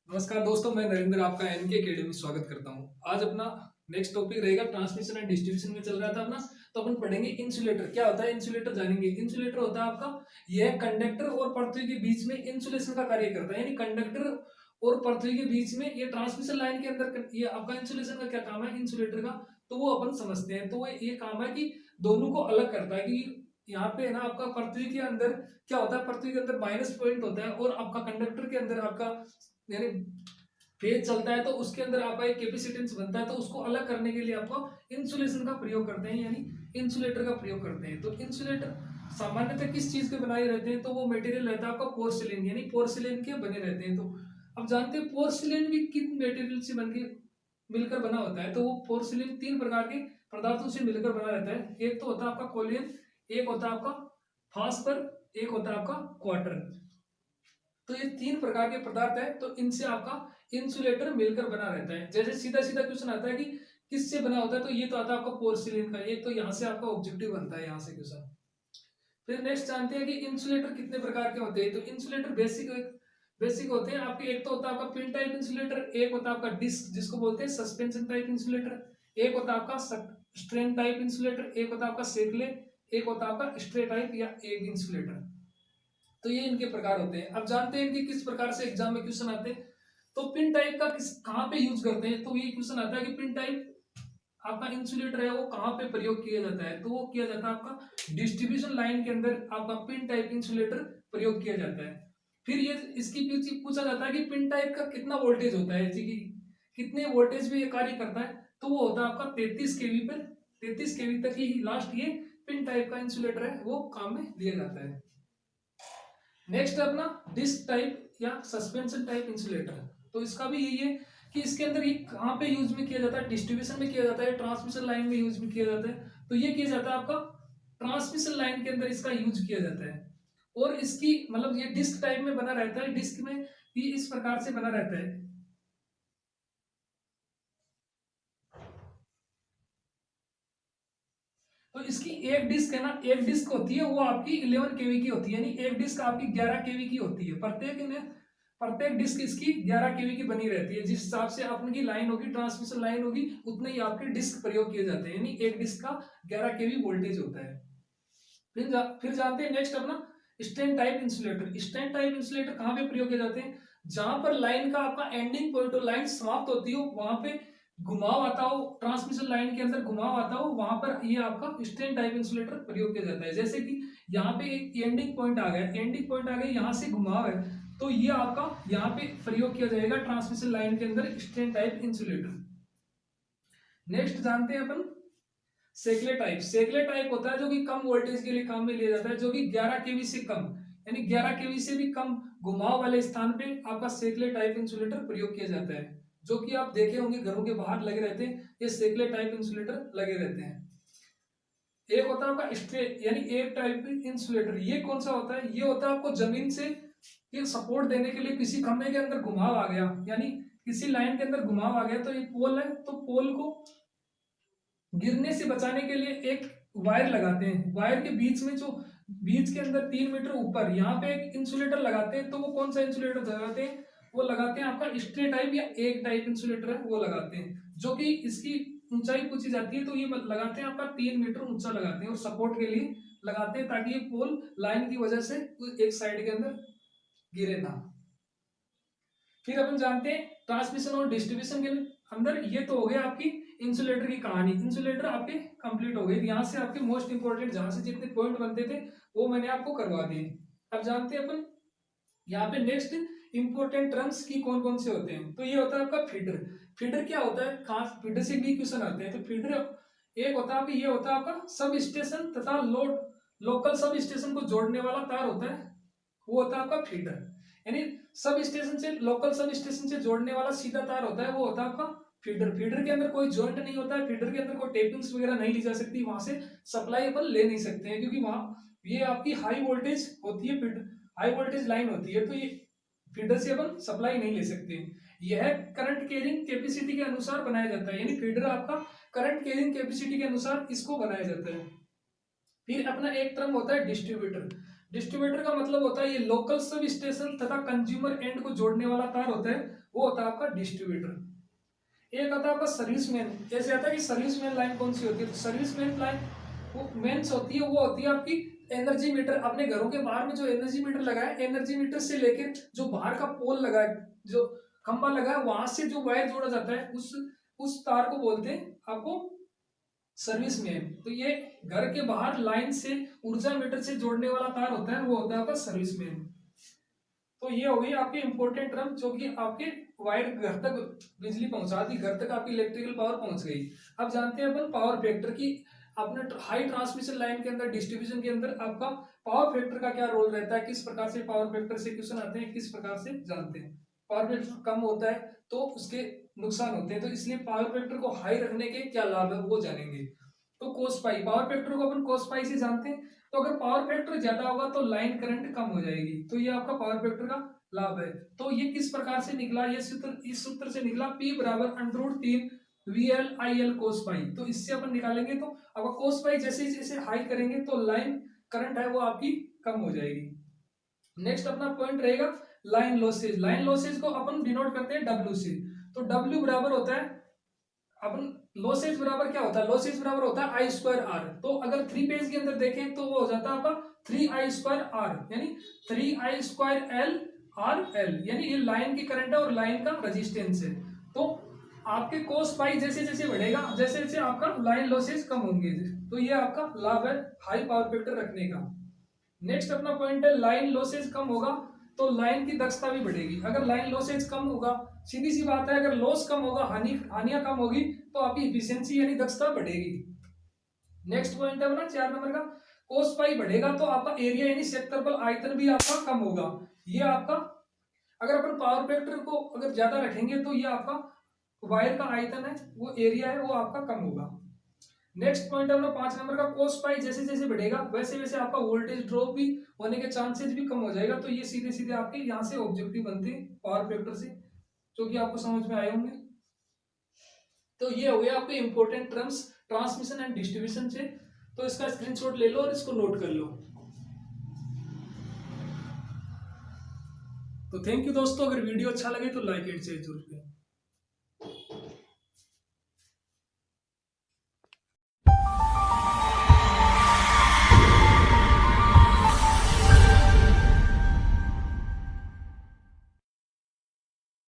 नमस्कार दोस्तों, मैं नरेंद्र आपका एनके अकेडमी में स्वागत करता हूं। आज अपना नेक्स्ट टॉपिक रहेगा ट्रांसमिशन एंड डिस्ट्रीब्यूशन में चल रहा था अपना, तो अपन पढ़ेंगे इंसुलेटर क्या होता है। इंसुलेटर जानेंगे। इंसुलेटर होता है आपका, यह कंडक्टर और पृथ्वी के बीच में इंसुलेशन का कार्य करता है। यानी कंडक्टर और पृथ्वी के बीच में ये ट्रांसमिशन लाइन के अंदर ये आपका इंसुलेशन का क्या काम है इंसुलेटर का, तो वो अपन समझते हैं। तो वो ये काम है कि दोनों को अलग करता है कि यहाँ पे है ना आपका पृथ्वी के अंदर क्या होता है, पृथ्वी के अंदर माइनस पॉइंट होता है और आपका कंडक्टर के अंदर आपका यानी फेज चलता है, तो उसके अंदर आपका एक कैपेसिटेंस बनता है। तो उसको अलग करने के लिए आपको इंसुलेशन का प्रयोग करते हैं, यानी इंसुलेटर का प्रयोग करते हैं। तो इंसुलेटर सामान्यतः किस चीज के बनाए रहते हैं, तो वो मटेरियल रहता है आपका पोर्सिलेन, यानी पोर्सिलेन के बने रहते हैं। तो अब जानते हैं पोर्सिलेन भी किन मटेरियल से बनके मिलकर बना होता है। तो वो पोर्सिलेन तीन प्रकार के पदार्थों से मिलकर बना रहता है। एक तो होता है आपका कोलियन, एक होता है आपका फास्फर, एक होता है आपका क्वार्टर। तो ये तीन प्रकार के पदार्थ है, तो इनसे आपका इंसुलेटर मिलकर बना रहता है। जैसे सीधा सीधा क्वेश्चन आता है कि किससे बना होता है, तो ये तो आता है आपका पोर्सिलेन का। ये तो यहाँ से आपका ऑब्जेक्टिव बनता है, यहाँ से क्वेश्चन। फिर नेक्स्ट जानते हैं कि इंसुलेटर कितने प्रकार के होते हैं। तो इंसुलेटर बेसिक होते हैं आपके। एक तो होता है आपका पिन टाइप इंसुलेटर, एक होता है आपका डिस्क जिसको बोलते हैं सस्पेंशन टाइप इंसुलेटर, एक होता है आपका स्ट्रेन टाइप इंसुलेटर, एक होता है आपका सेकले, एक होता है आपका स्ट्रे टाइप या एग इंसुलेटर। तो ये इनके प्रकार होते हैं। अब जानते हैं कि किस प्रकार से एग्जाम में क्वेश्चन आते हैं। तो पिन टाइप का किस कहाँ पे यूज करते हैं, तो ये क्वेश्चन आता है कि पिन टाइप आपका इंसुलेटर है वो कहाँ पे प्रयोग किया जाता है। तो वो किया जाता है आपका डिस्ट्रीब्यूशन लाइन के अंदर आपका पिन टाइप इंसुलेटर प्रयोग किया जाता है। फिर ये इसकी पूछा जाता है कि पिन टाइप का कितना वोल्टेज होता है, कितने वोल्टेज पे ये कार्य करता है। तो वो होता है आपका 33 केवी पर, 33 केवी तक ही लास्ट ये पिन टाइप का इंसुलेटर है वो काम में लिया जाता है। नेक्स्ट अपना डिस्क टाइप या सस्पेंशन टाइप इंसुलेटर। तो इसका भी यही है कि इसके अंदर ये कहाँ पे यूज में किया जाता है, डिस्ट्रीब्यूशन में किया जाता है, ट्रांसमिशन लाइन में यूज में किया जाता है। तो ये किया जाता है आपका ट्रांसमिशन लाइन के अंदर इसका यूज किया जाता है। और इसकी मतलब ये डिस्क टाइप में बना रहता है, डिस्क में ये इस प्रकार से बना रहता है। तो इसकी एक डिस्क है ना, एक डिस्क होती है वो आपकी 11 केवी की होती है, यानी एक डिस्क आपकी 11 केवी की होती है। प्रत्येक डिस्क इसकी 11 केवी की बनी रहती है। जिस हिसाब से आपकी लाइन होगी, ट्रांसमिशन लाइन होगी, उतने ही आपके डिस्क प्रयोग किए जाते हैं, यानी एक डिस्क का 11 केवी वोल्टेज होता है। फिर जानते हैं नेक्स्ट अपना strain type insulator. Strain type insulator कहाँ पे प्रयोग किए जाते हैं, जहां पर लाइन का आपका एंडिंग पॉइंट हो, लाइन समाप्त होती हो, वहां पे घुमाव आता हो, ट्रांसमिशन लाइन के अंदर घुमाव आता हो, वहां पर ये आपका स्ट्रेन टाइप इंसुलेटर प्रयोग किया जाता है। जैसे कि यहाँ पे एक एंडिंग पॉइंट आ गया, यहाँ से घुमाव है, तो ये आपका यहाँ पे प्रयोग किया जाएगा ट्रांसमिशन लाइन के अंदर स्ट्रेन टाइप इंसुलेटर। नेक्स्ट जानते हैं अपन सेकले टाइप होता है जो कि कम वोल्टेज के लिए काम में लिया जाता है, जो कि 11 केवी से कम, यानी 11 केवी से भी कम घुमाव वाले स्थान पे आपका सेकले टाइप इंसुलेटर प्रयोग किया जाता है। जो कि आप देखे होंगे घरों के बाहर लगे रहते हैं, ये सेकले टाइप इंसुलेटर लगे रहते हैं। एक होता है आपका स्ट्रे यानी एक टाइप इंसुलेटर। ये कौन सा होता है, ये होता है आपको जमीन से ये सपोर्ट देने के लिए किसी खंभे के अंदर घुमाव आ गया, यानी किसी लाइन के अंदर घुमाव आ गया, तो ये पोल है, तो पोल को गिरने से बचाने के लिए एक वायर लगाते हैं। वायर के बीच में जो बीच के अंदर 3 मीटर ऊपर यहाँ पे एक इंसुलेटर लगाते हैं। तो वो कौन सा इंसुलेटर लगाते हैं, वो लगाते हैं आपका स्ट्रे टाइप या एक टाइप इंसुलेटर है वो लगाते हैं, जो कि इसकी ऊंचाई पूछी जाती है। तो ये लगाते हैं आपका 3 मीटर ऊंचा लगाते हैं और सपोर्ट के लिए लगाते हैं, ताकि ये पोल लाइन की वजह से एक साइड के अंदर गिरे ना। फिर अपन जानते हैं ट्रांसमिशन और डिस्ट्रीब्यूशन के अंदर, ये तो हो गया आपकी इंसुलेटर की कहानी। इंसुलेटर आपके कंप्लीट हो गई। यहाँ से आपके मोस्ट इंपोर्टेंट जहां से जितने पॉइंट बनते थे वो मैंने आपको करवा दिए। अब जानते हैं अपन यहाँ पे नेक्स्ट इंपोर्टेंट टर्म्स की कौन कौन से होते हैं। तो ये होता है आपका फीडर। फीडर क्या होता है, खास फीडर से भी क्वेश्चन आते हैं। तो फीडर एक होता है आपका, ये होता है आपका सब स्टेशन तथा लोकल सब स्टेशन को जोड़ने वाला तार होता है, वो होता है आपका फीडर। यानी सब स्टेशन से लोकल सब स्टेशन से जोड़ने वाला सीधा तार होता है, वो होता है आपका फीडर। फीडर के अंदर कोई जॉइंट नहीं होता है, फीडर के अंदर कोई टेपिंग्स वगैरह नहीं ली जा सकती, वहां से सप्लाई अपन ले नहीं सकते हैं, क्योंकि वहां ये आपकी हाई वोल्टेज होती है, हाई वोल्टेज लाइन होती है, तो ये फीडर से अपन सप्लाई नहीं ले सकते। यह करंट कैरिंग कैपेसिटी के अनुसार बनाया जाता है, यानी फीडर आपका करंट कैरिंग कैपेसिटी के अनुसार इसको बनाया जाता है। फिर अपना एक टर्म होता है डिस्ट्रीब्यूटर। डिस्ट्रीब्यूटर का मतलब होता है ये लोकल सब स्टेशन तथा कंज्यूमर एंड को जोड़ने वाला तार होता है, वो होता है आपका डिस्ट्रीब्यूटर। एक आता है आपका सर्विस मैन। जैसे आता है कि सर्विस मैन लाइन कौन सी होती है, तो सर्विस मैन लाइन वो मेन्स होती है, वो होती है आपकी एनर्जी मीटर। अपने घरों के बाहर में जो एनर्जी मीटर लगा है, एनर्जी मीटर से लेकर जो बाहर का पोल लगा है, जो खंबा लगा है, वहां से जो वायर जोड़ा जाता है, उस तार को बोलते हैं आपको सर्विस मैन। तो ये घर के बाहर लाइन से ऊर्जा मीटर से जोड़ने वाला तार होता है, वो होता है आपका सर्विस मैन। तो ये हो गई आपकी इंपॉर्टेंट टर्म, जो कि आपके वायर घर तक बिजली पहुंचा दी, घर तक आपकी इलेक्ट्रिकल पावर पहुंच गई। अब जानते हैं अपन पावर फैक्टर की। अपने हाई ट्रांसमिशन लाइन के अंदर, डिस्ट्रीब्यूशन के अंदर आपका पावर फैक्टर का क्या रोल रहता है, किस प्रकार से पावर फैक्टर से क्वेश्चन आते हैं, किस प्रकार से जानते हैं। पावर फैक्टर कम होता है तो उसके नुकसान होते हैं, तो इसलिए पावर फैक्टर को हाई रखने के क्या लाभ है वो जानेंगे। तो कोस पाई, पावर फैक्टर को अपन कोस पाई से जानते हैं। तो अगर पावर फैक्टर ज्यादा होगा तो लाइन करंट कम हो जाएगी, तो ये आपका पावर फैक्टर का लाभ है। तो ये किस प्रकार से निकला, ये सूत्र इस सूत्र से निकला, P बराबर √3 VL IL कोस पाई। तो इससे अपन निकालेंगे, तो अब कोस पाई जैसे जैसे हाई करेंगे तो लाइन करंट है वो आपकी कम हो जाएगी। नेक्स्ट अपना पॉइंट रहेगा लाइन लॉसेज। लाइन लॉसेज को अपन डिनोट करते हैं W से। तो W बराबर होता है, अपन लॉसेज बराबर क्या होता है, लॉसेज बराबर होता है I²R। तो अगर 3 फेज के अंदर देखें तो वो हो जाता है आपका 3I²R, यानी 3I²LRL, यानी ये लाइन की करंट है और लाइन का रेजिस्टेंस है। तो आपके कोस पाई जैसे जैसे बढ़ेगा, जैसे जैसे आपका लाइन लॉसेज कम होंगे, तो ये आपका लाभ है हाई पावर फैक्टर रखने का। नेक्स्ट अपना पॉइंट है लाइन लॉसेज कम होगा तो लाइन की दक्षता भी बढ़ेगी। अगर लाइन लॉसेज कम होगा, सीधी सी बात है, अगर लॉस कम होगा, हानियां कम होगी, तो आपकी इफिशियंसी यानी दक्षता बढ़ेगी। नेक्स्ट पॉइंट है अपना 4 नंबर का, कोस पाई बढ़ेगा तो आपका एरिया यानी क्षेत्रफल आयतन भी आपका कम होगा। ये आपका, अगर अपन पावर फैक्टर को अगर ज्यादा रखेंगे तो ये आपका वायर का आयतन है, वो एरिया है, वो आपका कम होगा। नेक्स्ट पॉइंट है अपना 5 नंबर का, कोस पाई जैसे जैसे बढ़ेगा वैसे वैसे आपका वोल्टेज ड्रॉप भी होने के चांसेस भी कम हो जाएगा। तो ये सीधे सीधे आपके यहाँ से ऑब्जेक्टिव बनते हैं पावर फैक्टर से, जो कि आपको समझ में आए होंगे। तो ये हो गया आपके important terms transmission and distribution से। तो इसका स्क्रीनशॉट ले लो और इसको नोट कर लो। तो थैंक यू दोस्तों, अगर वीडियो अच्छा लगे तो लाइक एंड शेयर जरूर करें।